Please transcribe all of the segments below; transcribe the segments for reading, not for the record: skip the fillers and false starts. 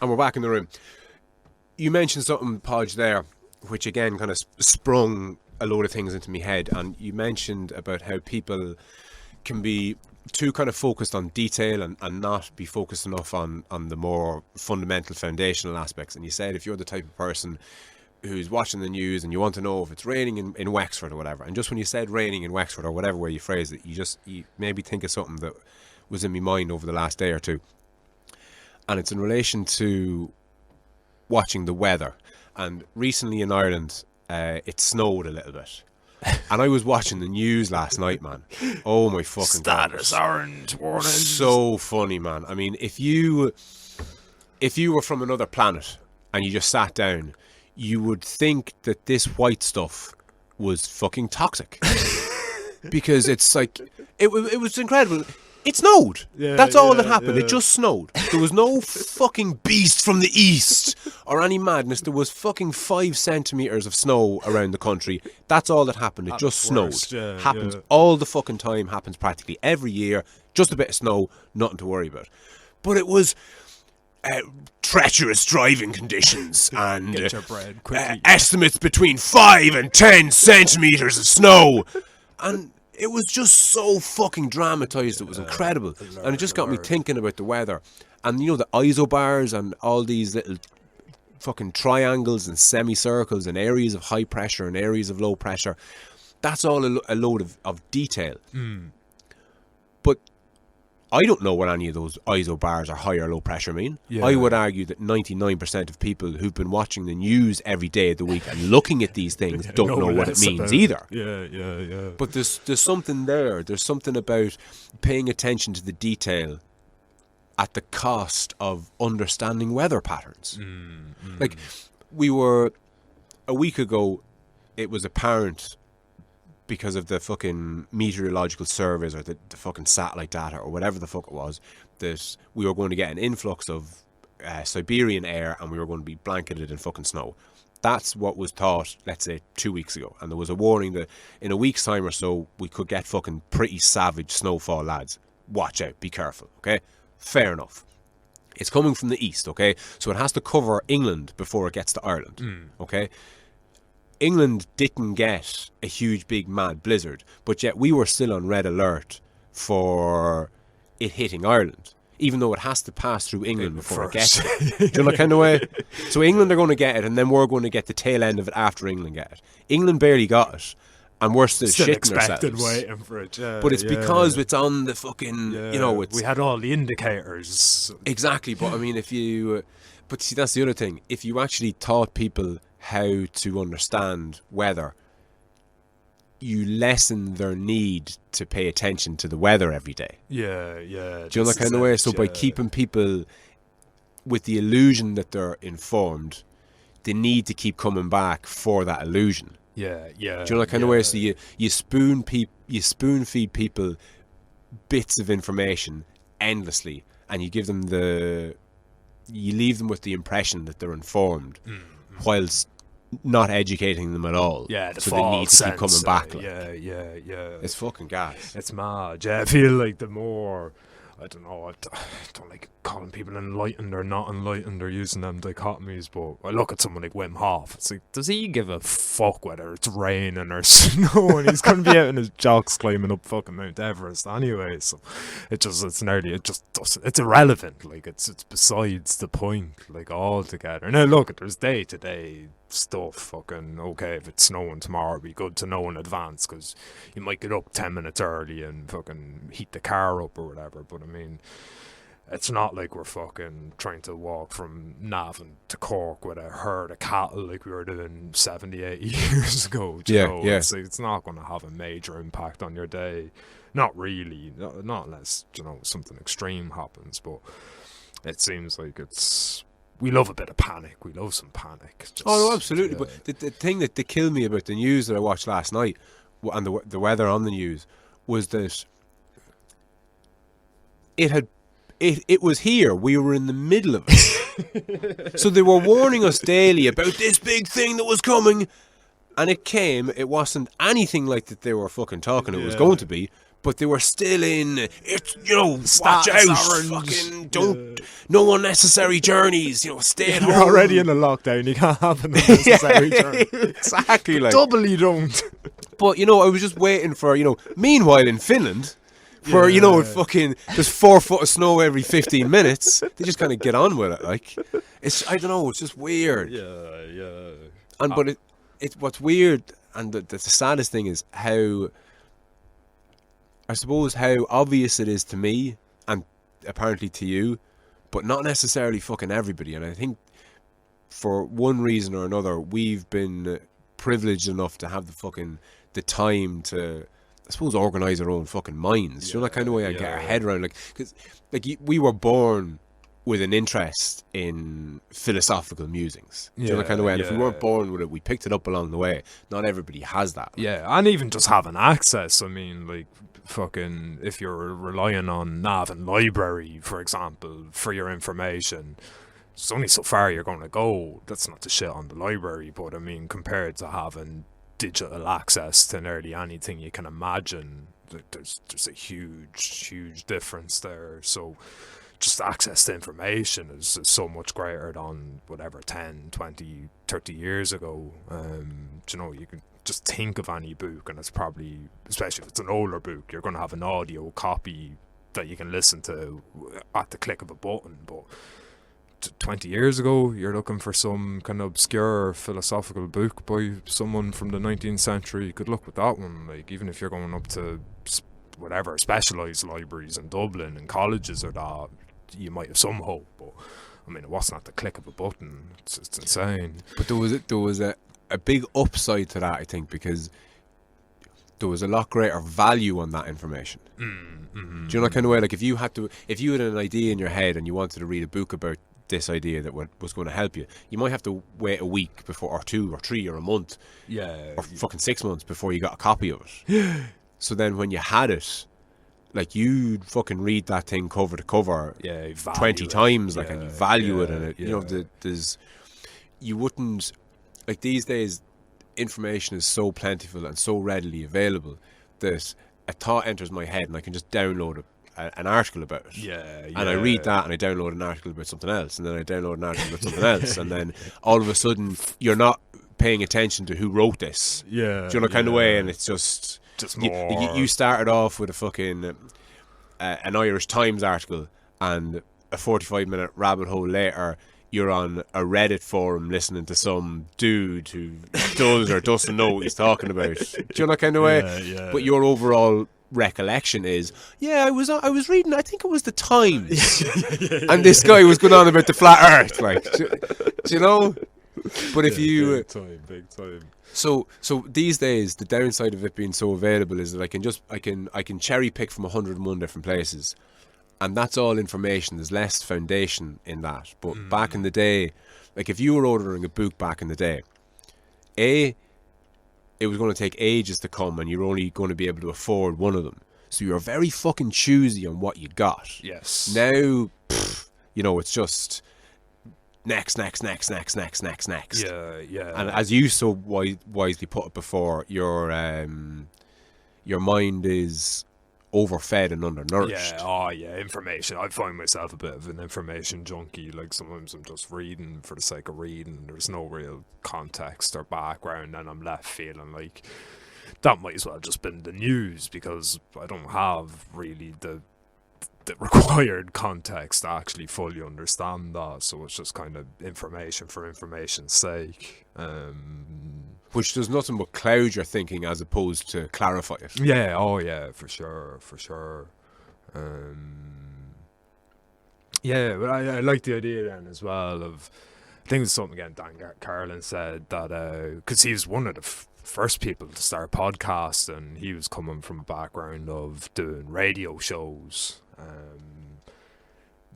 And we're back in the room. You mentioned something, Podge, there, which again kind of sprung a load of things into my head. And you mentioned about how people can be too kind of focused on detail and not be focused enough on the more fundamental foundational aspects. And you said if you're the type of person who's watching the news and you want to know if it's raining in Wexford or whatever, and just when you said raining in Wexford or whatever way you phrased it, you maybe think of something that was in my mind over the last day or two. And it's in relation to watching the weather. And recently in Ireland, it snowed a little bit. And I was watching the news last night, man. Oh my fucking god. Status orange warnings. So funny, man. I mean, if you were from another planet and you just sat down, you would think that this white stuff was fucking toxic. Because it's like, it was incredible. It snowed. That's all that happened. It just snowed. There was no fucking beast from the east or any madness. There was fucking 5 centimetres of snow around the country. That's all that happened. It just snowed. Happens all the fucking time. Happens practically every year. Just a bit of snow. Nothing to worry about. But it was treacherous driving conditions and estimates between 5 and 10 centimetres of snow. And it was just so fucking dramatised. It was incredible. And it just got me thinking about the weather. And, you know, the isobars and all these little fucking triangles and semicircles and areas of high pressure and areas of low pressure. That's all a load of detail. But I don't know what any of those isobars or high or low pressure mean. I would argue that 99% of people who've been watching the news every day of the week and looking at these things don't know what it means either. But there's something there. There's something about paying attention to the detail at the cost of understanding weather patterns. Like, a week ago, it was apparent because of the fucking meteorological surveys or the fucking satellite data or whatever the fuck it was, that we were going to get an influx of Siberian air and we were going to be blanketed in fucking snow. That's what was thought, let's say, 2 weeks ago. And there was a warning that in a week's time or so, we could get fucking pretty savage snowfall, lads. Watch out, be careful, okay? Fair enough. It's coming from the east, okay? So it has to cover England before it gets to Ireland, okay? England didn't get a huge, big, mad blizzard, but yet we were still on red alert for it hitting Ireland, even though it has to pass through England before it gets it. Do you know that kind of way? So England are going to get it, and then we're going to get the tail end of it after England get it. England barely got it, and we're still shitting ourselves. Waiting for it, but it's because it's on the fucking, you know, it's... We had all the indicators. Exactly, but I mean, if you... But see, that's the other thing. If you actually taught people how to understand weather, you lessen their need to pay attention to the weather every day. Do you know that kind of way? So by keeping people with the illusion that they're informed, they need to keep coming back for that illusion. Do you know that kind of way? So you spoon feed people bits of information endlessly, and you leave them with the impression that they're informed, whilst not educating them at all. So they need to keep coming back. It's fucking gas. It's mad. I feel like the more, I don't know, I don't like calling people enlightened or not enlightened or using them dichotomies, but I look at someone like Wim Hof, it's like, does he give a fuck whether it's raining or snow? And he's going to be out in his jocks climbing up fucking Mount Everest anyway, so it's irrelevant, like, it's besides the point, like, altogether. Now look, there's day-to-day stuff, fucking, okay, if it's snowing tomorrow, it'd be good to know in advance, because you might get up 10 minutes early and fucking heat the car up or whatever, but I mean, it's not like we're fucking trying to walk from Navan to Cork with a herd of cattle like we were doing 70, 80 years ago. It's not going to have a major impact on your day. Not really. Not unless, you know, something extreme happens. But it seems like we love a bit of panic. We love some panic. No, absolutely. But the thing that killed me about the news that I watched last night and the weather on the news was that it was here. We were in the middle of it. So they were warning us daily about this big thing that was coming. And it came. It wasn't anything like that they were fucking talking it was going to be. but they were still in, it's, you know, watch Status out, orange. fucking, don't, no unnecessary journeys, you know, stay at home. You're already in a lockdown. You can't have an unnecessary journey. Exactly, like. Doubly don't. But, you know, I was just waiting for, you know, meanwhile in Finland, where, you know, fucking, there's 4 foot of snow every 15 minutes, they just kind of get on with it, like. It's, I don't know, it's just weird. Yeah. And, but it's what's weird, and the saddest thing is how, I suppose, how obvious it is to me, and apparently to you, but not necessarily fucking everybody. And I think for one reason or another, we've been privileged enough to have the time to, I suppose, organise our own fucking minds. You know, that kind of way I get our head around. Like, because we were born with an interest in philosophical musings. Do you know that kind of way? And if we weren't born with it, we picked it up along the way. Not everybody has that. Yeah, and even just having access. I mean, like, fucking, if you're relying on Navan Library, for example, for your information, there's only so far you're going to go. That's not to shit on the library, but I mean, compared to having digital access to nearly anything you can imagine, there's a huge difference there. So just access to information is so much greater than whatever 10, 20, 30 years ago. You know, you can just think of any book, and it's probably, especially if it's an older book, you're going to have an audio copy that you can listen to at the click of a button. But 20 years ago, you're looking for some kind of obscure philosophical book by someone from the 19th century, good luck with that one. Like, even if you're going up to whatever specialised libraries in Dublin and colleges or that, you might have some hope. But I mean, it wasn't at the click of a button. It's insane. But there was a big upside to that, I think, because there was a lot greater value on that information. Mm-hmm. Do you know that kind of way? Like, if you had an idea in your head and you wanted to read a book about this idea that was going to help you, you might have to wait a week before, or 2 or 3 or a month, or fucking 6 months before you got a copy of it. So then when you had it, like, you'd fucking read that thing cover to cover 20 times, like, and you value it, and it, you know, you wouldn't, like, these days information is so plentiful and so readily available that a thought enters my head and I can just download an article about it. And I read that and I download an article about something else, and then I download an article about something else, and then all of a sudden you're not paying attention to who wrote this. Do you know that kind of way? And it's just more. You started off with a fucking an Irish Times article, and a 45-minute rabbit hole later you're on a Reddit forum listening to some dude who does or doesn't know what he's talking about. Do you know that kind of way? But your overall recollection is, I was reading, I think it was the Times, and this guy was going on about the flat Earth, like, do you know? But if you big time. So these days, the downside of it being so available is that I can cherry pick from 101 different places, and that's all information. There's less foundation in that. But back in the day, like, if you were ordering a book back in the day, it was going to take ages to come, and you're only going to be able to afford one of them. So you're very fucking choosy on what you got. Yes. Now, you know, it's just next. Yeah. And as you so wisely put it before, your mind is overfed and undernourished. Information. I find myself a bit of an information junkie. Like, sometimes I'm just reading for the sake of reading. There's no real context or background, and I'm left feeling like that might as well have just been the news, because I don't have really the required context to actually fully understand that. So it's just kind of information for information's sake. Which does nothing but cloud your thinking as opposed to clarify it. For sure. But I like the idea then as well of, I think it's something again Dan Carlin said, that because he was one of the first people to start podcasts, and he was coming from a background of doing radio shows,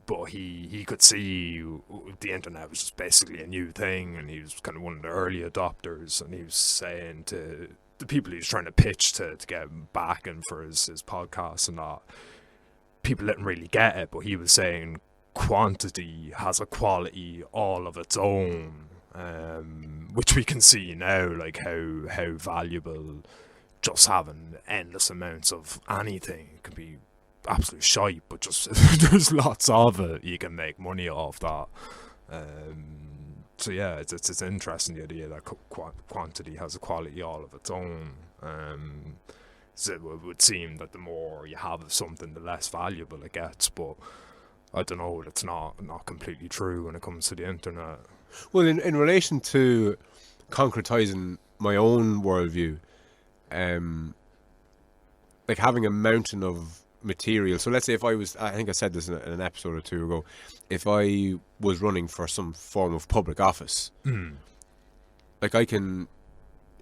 but he could see the internet was just basically a new thing, and he was kind of one of the early adopters, and he was saying to the people he was trying to pitch to get backing for his podcast and that, people didn't really get it, but he was saying quantity has a quality all of its own, which we can see now, like how valuable just having endless amounts of anything. It can be absolute shite, but just there's lots of it, you can make money off that. So yeah, it's interesting, the idea that quantity has a quality all of its own. So it would seem that the more you have of something, the less valuable it gets, but I don't know, it's not completely true when it comes to the internet. Well, in relation to concretizing my own worldview, like having a mountain of material. So let's say if I think I said this in an episode or two ago, if I was running for some form of public office, like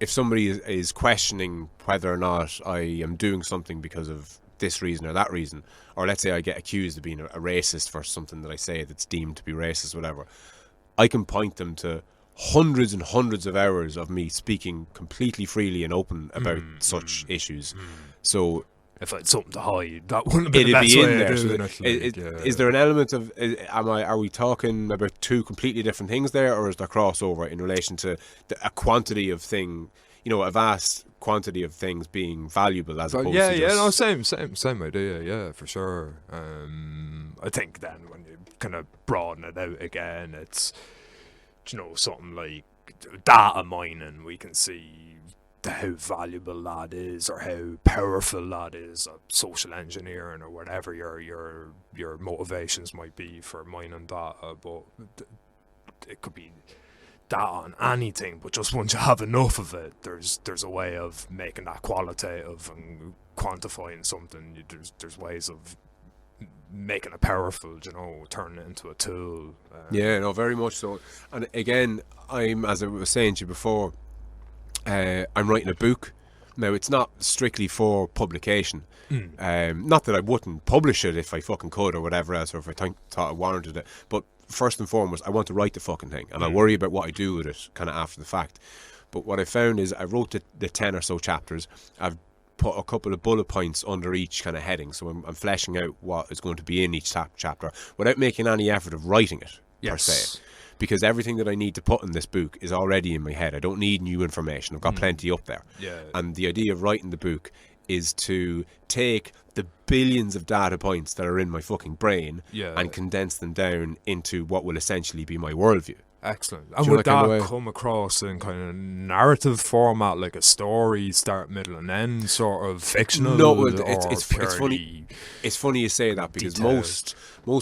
if somebody is questioning whether or not I am doing something because of this reason or that reason, or let's say I get accused of being a racist for something that I say that's deemed to be racist, whatever, I can point them to hundreds and hundreds of hours of me speaking completely freely and open about such issues. So if I had something to hide, that wouldn't be it'd the best be way in there. of So doing it. is there an element of are we talking about two completely different things there, or is there crossover in relation to a quantity of thing, a vast quantity of things being valuable as opposed to just... same idea, yeah, for sure. I think then when you kind of broaden it out again, it's something like data mining. We can see how valuable that is, or how powerful that is, social engineering, or whatever your motivations might be for mining data. But it could be data on anything, but just once you have enough of it, there's a way of making that qualitative and quantifying something. There's ways of making it powerful, turning it into a tool. Yeah, no, very much so. And again, as I was saying to you before, I'm writing a book. Now, it's not strictly for publication. Not that I wouldn't publish it if I fucking could or whatever else, or if I thought I warranted it. But first and foremost, I want to write the fucking thing, and I worry about what I do with it kind of after the fact. But what I found is I wrote the 10 or so chapters. I've put a couple of bullet points under each kind of heading, so I'm fleshing out what is going to be in each chapter without making any effort of writing it per se. Because everything that I need to put in this book is already in my head. I don't need new information. I've got plenty up there. Yeah. And the idea of writing the book is to take the billions of data points that are in my fucking brain and condense them down into what will essentially be my worldview. Excellent. And would that come across in kind of narrative format, like a story, start, middle, and end, sort of fictional? No, it's funny. It's funny you say that, because most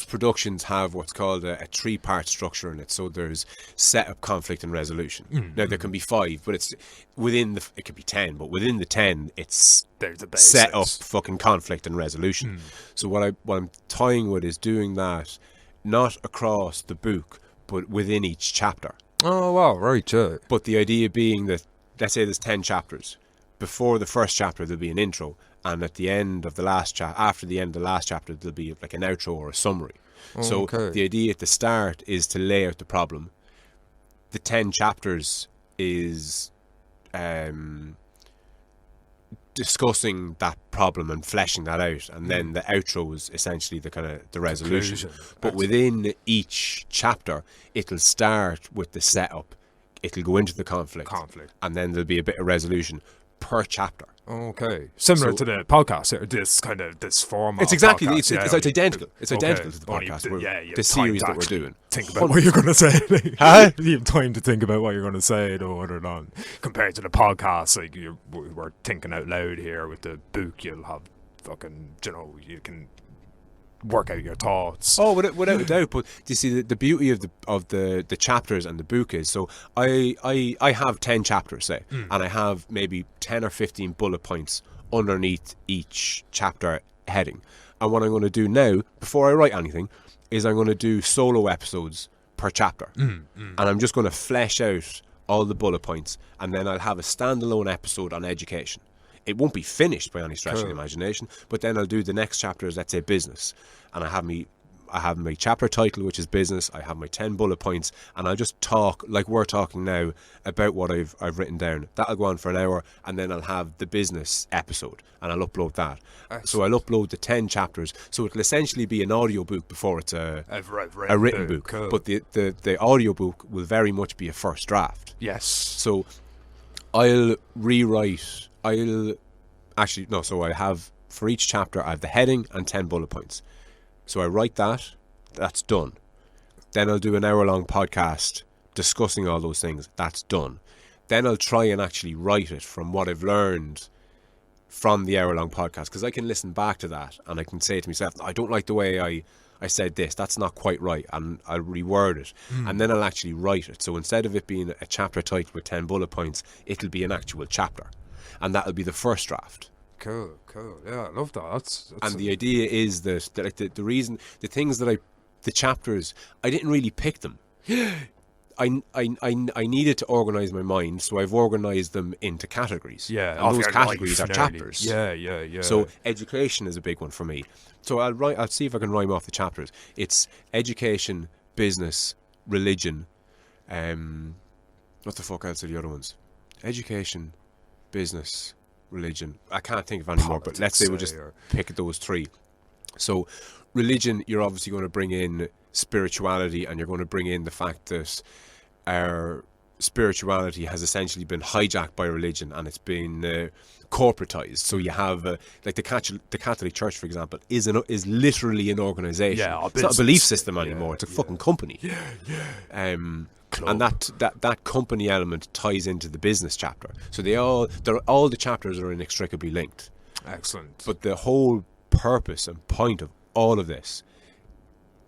productions have what's called a 3-part structure in it. So there's setup, conflict, and resolution. Now there can be 5, but it's within it could be 10, but within the 10, it's set up, fucking conflict, and resolution. So what I'm tying with is doing that not across the book, but within each chapter. Oh wow, right, yeah. But the idea being that, let's say there's 10 chapters. Before the first chapter there'll be an intro, and at the end of the last after the end of the last chapter there'll be like an outro or a summary. So the idea at the start is to lay out the problem. The 10 chapters is discussing that problem and fleshing that out, and then the outro is essentially the kind of the resolution. But within each chapter, it'll start with the setup, it'll go into the conflict, and then there'll be a bit of resolution per chapter. Okay, similar to the podcast, this format. It's exactly it's identical. It's identical to the podcast. The series that we're doing. Think about what you're going to say. You have time to think about what you're going to say, or not. Compared to the podcast, like we're thinking out loud here. With the book, you'll have fucking, you can work out your thoughts. Oh, without a doubt. But do you see the beauty of the chapters and the book is, so I have 10 chapters, say, and I have maybe 10 or 15 bullet points underneath each chapter heading. And what I'm going to do now, before I write anything, is I'm going to do solo episodes per chapter, and I'm just going to flesh out all the bullet points, and then I'll have a standalone episode on education. It won't be finished by any stretch of the imagination, but then I'll do the next chapter as, let's say, business, and I have my chapter title, which is business. I have my 10 bullet points, and I'll just talk like we're talking now about what I've written down. That'll go on for an hour, and then I'll have the business episode, and I'll upload that. Excellent. So I'll upload the 10 chapters, so it'll essentially be an audio book before it's a written book. Cool. But the audio book will very much be a first draft. Yes. So I'll rewrite. I'll actually, no, so I have, for each chapter, I have the heading and 10 bullet points. So I write that, that's done. Then I'll do an hour-long podcast discussing all those things, that's done. Then I'll try and actually write it from what I've learned from the hour-long podcast, because I can listen back to that and I can say to myself, I don't like the way I said this, that's not quite right, and I'll reword it, and then I'll actually write it. So instead of it being a chapter title with 10 bullet points, it'll be an actual chapter, and that'll be the first draft. Cool. Yeah, I love that. That's and the idea is that like the reason, the things that the chapters, I didn't really pick them. I needed to organise my mind, so I've organised them into categories. Yeah, and those categories are chapters. Yeah. So education is a big one for me. So I'll see if I can rhyme off the chapters. It's education, business, religion. What the fuck else are the other ones? Education, business, religion. I can't think of any more, but let's say we'll just pick those three. So religion, you're obviously going to bring in spirituality, and you're going to bring in the fact that our spirituality has essentially been hijacked by religion, and it's been corporatized. So you have like the Catholic Church, for example, is literally an organization. Yeah, it's not a belief system anymore. It's a fucking company. Yeah. And that company element ties into the business chapter. So all the chapters are inextricably linked. Excellent. But the whole purpose and point of all of this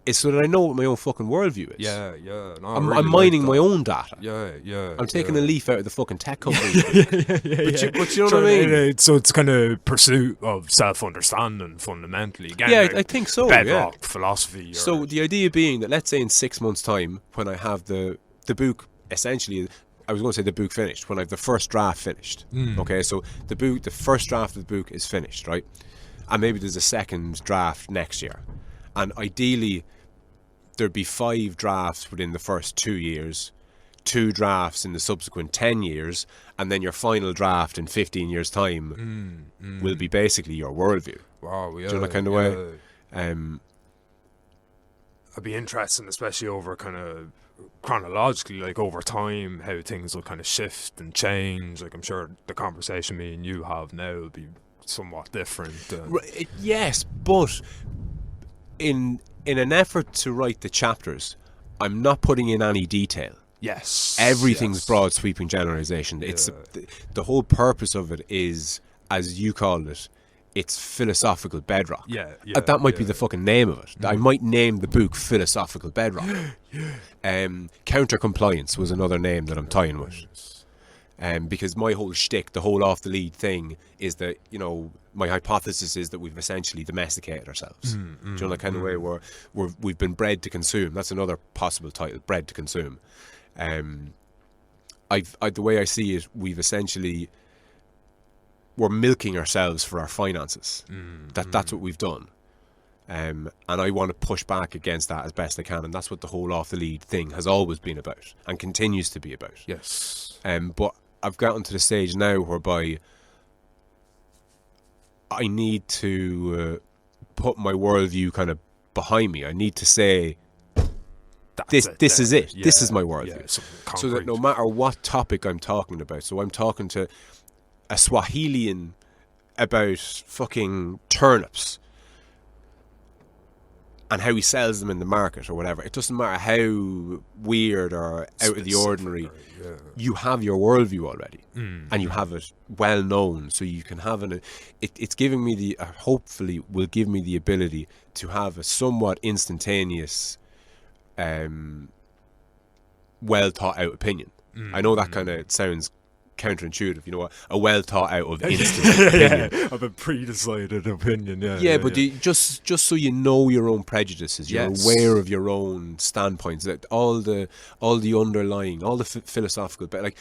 is so that I know what my own fucking worldview is. Yeah. No, I'm mining my own data. Yeah. I'm taking a leaf out of the fucking tech company. Yeah. But you know what I mean? So it's kind of pursuit of self-understanding fundamentally. Again, Yeah, like I think so. bedrock philosophy. So the idea being that, let's say in 6 months' time, when I have the book, essentially, I was going to say the book finished, when I have the first draft finished. Okay, so the first draft of the book is finished, right? And maybe there's a second draft next year. And ideally, there'd be 5 drafts within the first 2 years, 2 drafts in the subsequent 10 years, and then your final draft in 15 years' time will be basically your worldview. Wow, yeah. Do you know that kind of way? It'd be interesting, especially over kind of chronologically, like over time, how things will kind of shift and change. Like I'm sure the conversation me and you have now will be somewhat different. Yes, but in an effort to write the chapters, I'm not putting in any detail. Yes. Everything's broad sweeping generalization. It's the whole purpose of it is, as you call it, it's philosophical bedrock. That might be the fucking name of it. I might name the book Philosophical Bedrock. Counter compliance was another name that I'm tying with. Because my whole shtick, the whole off the lead thing, is that, you know, my hypothesis is that we've essentially domesticated ourselves. Do you know that kind of way where we've been bred to consume? That's another possible title, bred to consume. The way I see it, we're milking ourselves for our finances. That's what we've done. And I want to push back against that as best I can, and that's what the whole off the lead thing has always been about and continues to be about. Yes. But I've gotten to the stage now whereby I need to put my worldview kind of behind me. I need to say, this is it. Yeah, this is my worldview. So that no matter what topic I'm talking about, so I'm talking to a Swahilian about fucking turnips and how he sells them in the market or whatever. It doesn't matter how weird or out of the ordinary. You have your worldview already, and you have it well known, so you can have it's giving me hopefully will give me the ability to have a somewhat instantaneous, well thought out opinion. I know that kind of sounds counterintuitive, you know, a well thought out of instant opinion. Of a pre-decided opinion. But just so you know your own prejudices, you're aware of your own standpoints, that all the underlying, all the philosophical, but like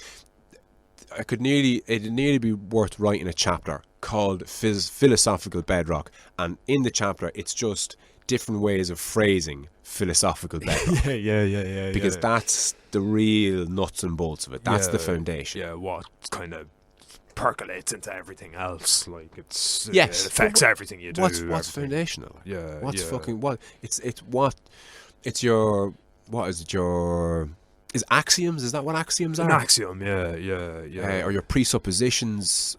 it'd nearly be worth writing a chapter called Philosophical Bedrock, and in the chapter it's just different ways of phrasing philosophical bedrock. Because that's the real nuts and bolts of it. That's the foundation. Yeah, what kind of percolates into everything else. Like it affects everything you do. What's foundational? Is axioms? Is that what axioms are? An axiom, yeah. Or your presuppositions.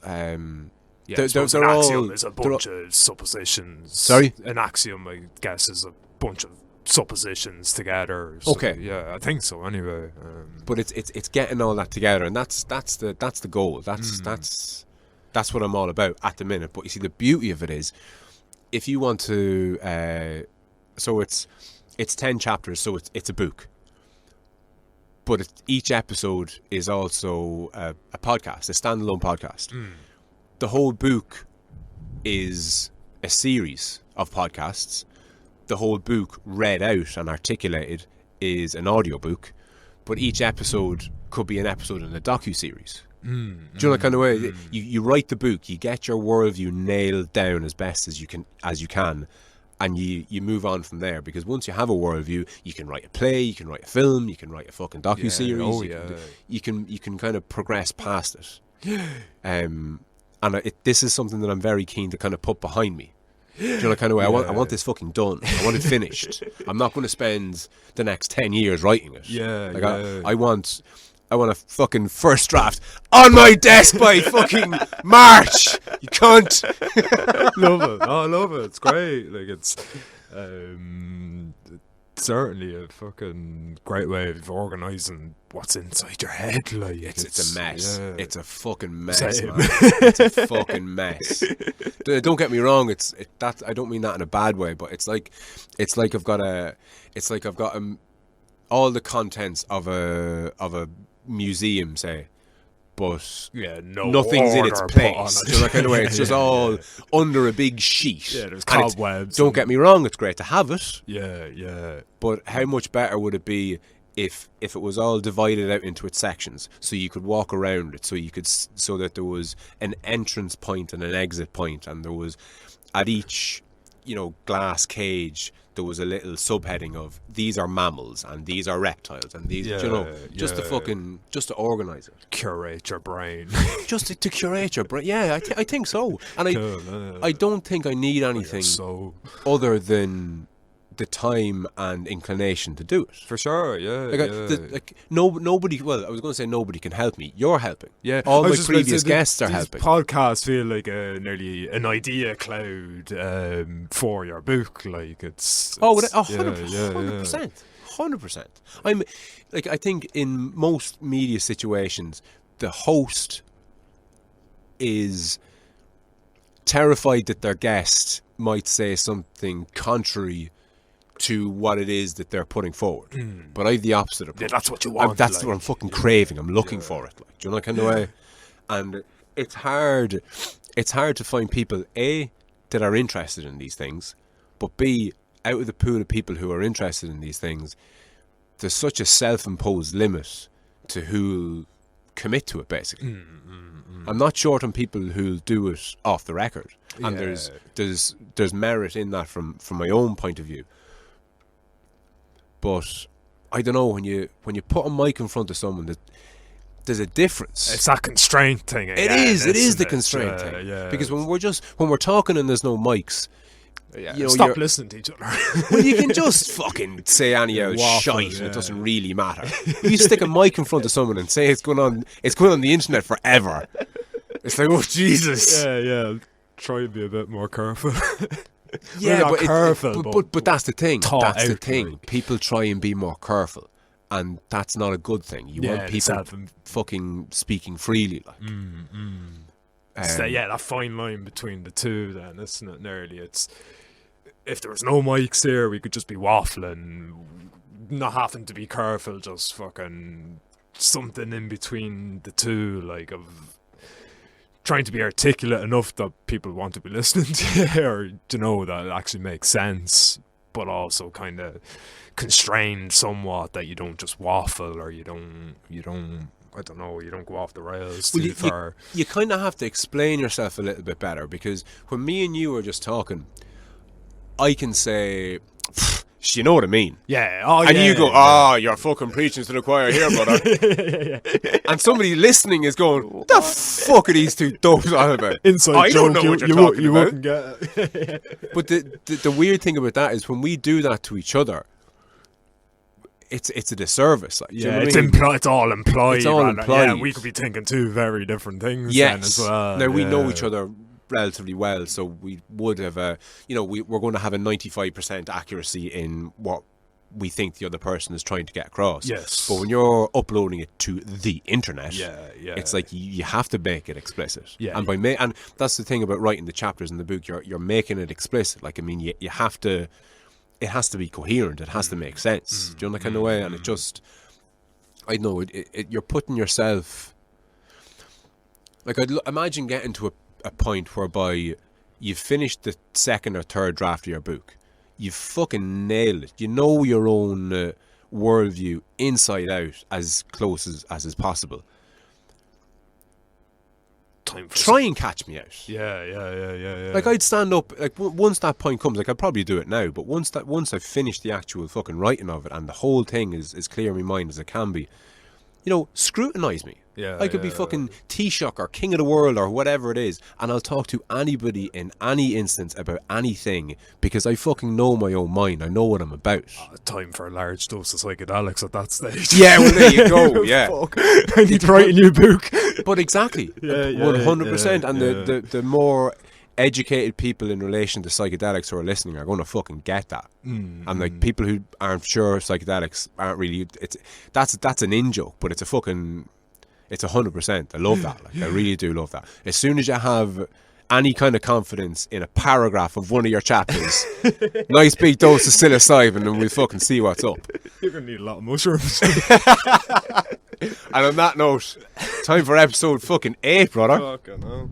Yeah, They're- I suppose they're an all- axiom is a they're bunch of suppositions. Sorry? An axiom, I guess, is a bunch of suppositions together. So, Okay. Yeah, I think so. Anyway. But it's getting all that together, and that's the goal. That's what I'm all about at the minute. But you see, the beauty of it is, if you want to, so it's 10 chapters, so it's a book. But each episode is also a podcast, a standalone podcast. The whole book is a series of podcasts. The whole book, read out and articulated, is an audiobook. But each episode could be an episode in a docu-series. Do you know that kind of way? You write the book, you get your worldview nailed down as best as you can, and you move on from there. Because once you have a worldview, you can write a play, you can write a film, you can write a fucking docu-series. You can kind of progress past it. And this is something that I'm very keen to kind of put behind me. Do you know the kind of way? I want this fucking done. I want it finished. I'm not going to spend the next 10 years writing it. I want a fucking first draft on my desk by fucking March. You cunt. Love it. I love it. It's great. Like, it's certainly a fucking great way of organising what's inside your head. Like, it's a mess. Yeah. It's a fucking mess, Same. man. It's a fucking mess. Don't get me wrong. I don't mean that in a bad way, but it's like I've got all the contents of a museum, say, but nothing's in its place. Do you know that kind of way? It's just all under a big sheet. Yeah, there's And cobwebs. don't get me wrong, it's great to have it. Yeah. But how much better would it be if it was all divided out into its sections, so you could walk around it, so that there was an entrance point and an exit point, and there was at each glass cage there was a little subheading of these are mammals and these are reptiles and these just to organise it, Curate your brain. just to curate your brain. I think so. And I don't think I need anything other than the time and inclination to do it. For sure, Nobody. Well, I was going to say nobody can help me. You're helping. Yeah, all my previous guests are these helping. Podcasts feel like nearly an idea cloud for your book. Like it's 100%. I think in most media situations, the host is terrified that their guest might say something contrary to what it is that they're putting forward. But I have the opposite approach. Yeah, that's what you want. That's what I'm fucking craving. I'm looking for it. Like, do you know that kind of way? And it's hard to find people, A, that are interested in these things, but B, out of the pool of people who are interested in these things, there's such a self-imposed limit to who'll commit to it, basically. I'm not short on people who'll do it off the record. And there's merit in that from my own point of view. But I don't know, when you put a mic in front of someone, there's a difference. It's that constraint thing. It is the constraint thing. Because when we're talking and there's no mics, stop listening to each other. Well, you can just fucking say any old shite, and it doesn't really matter. You stick a mic in front of someone and say it's going on the internet forever. It's like, oh Jesus. Yeah. Try and be a bit more careful. But that's the thing. That's the thing. Like, people try and be more careful, and that's not a good thing. You want people fucking speaking freely, like. That fine line between the two, then, isn't it? Nearly, it's if there was no mics here, we could just be waffling, not having to be careful, just fucking something in between the two, like of trying to be articulate enough that people want to be listening to, or that it actually makes sense, but also kind of constrained somewhat, that you don't just waffle, or you don't go off the rails too far. You kind of have to explain yourself a little bit better, because when me and you are just talking, I can say, you know what I mean? And you go, you're fucking preaching to the choir here, brother. And somebody listening is going, what the fuck are these two dopes on about? Inside I joke, don't know what you're talking about. Wouldn't get it. But the weird thing about that is when we do that to each other, it's a disservice. Like, it's all implied. It's all implied. We could be thinking two very different things. Yes. Then as well. Now we know each other relatively well, so we would have we're going to have a 95% accuracy in what we think the other person is trying to get across. Yes. But when you're uploading it to the internet, Yeah. it's like you have to make it explicit. Yeah. And and that's the thing about writing the chapters in the book. You're making it explicit. Like, I mean, you have to. It has to be coherent. It has to make sense. Do you know that kind of way? And it just, I know you're putting yourself. Like, I'd imagine getting to a point whereby you've finished the second or third draft of your book. You've fucking nailed it. You know your own worldview inside out as close as is possible. Try and catch me out. Yeah. Like, I'd stand up, like, once that point comes, like, I'd probably do it now, but once I've finished the actual fucking writing of it and the whole thing is clear in my mind as it can be, scrutinise me. Yeah, I could be fucking Taoiseach or King of the World or whatever it is, and I'll talk to anybody in any instance about anything because I fucking know my own mind. I know what I'm about. Time for a large dose of psychedelics at that stage. Yeah, well, there you go. Yeah, Fuck. I need to write a new book. But exactly, 100%. And the more educated people in relation to psychedelics who are listening are going to fucking get that. And like, people who aren't sure of psychedelics aren't really. That's an in-joke, but it's a fucking. It's 100%. I love that. Like, I really do love that. As soon as you have any kind of confidence in a paragraph of one of your chapters, nice big dose of psilocybin, and we'll fucking see what's up. You're gonna need a lot of mushrooms. And on that note, time for episode fucking 8, brother. Fucking hell.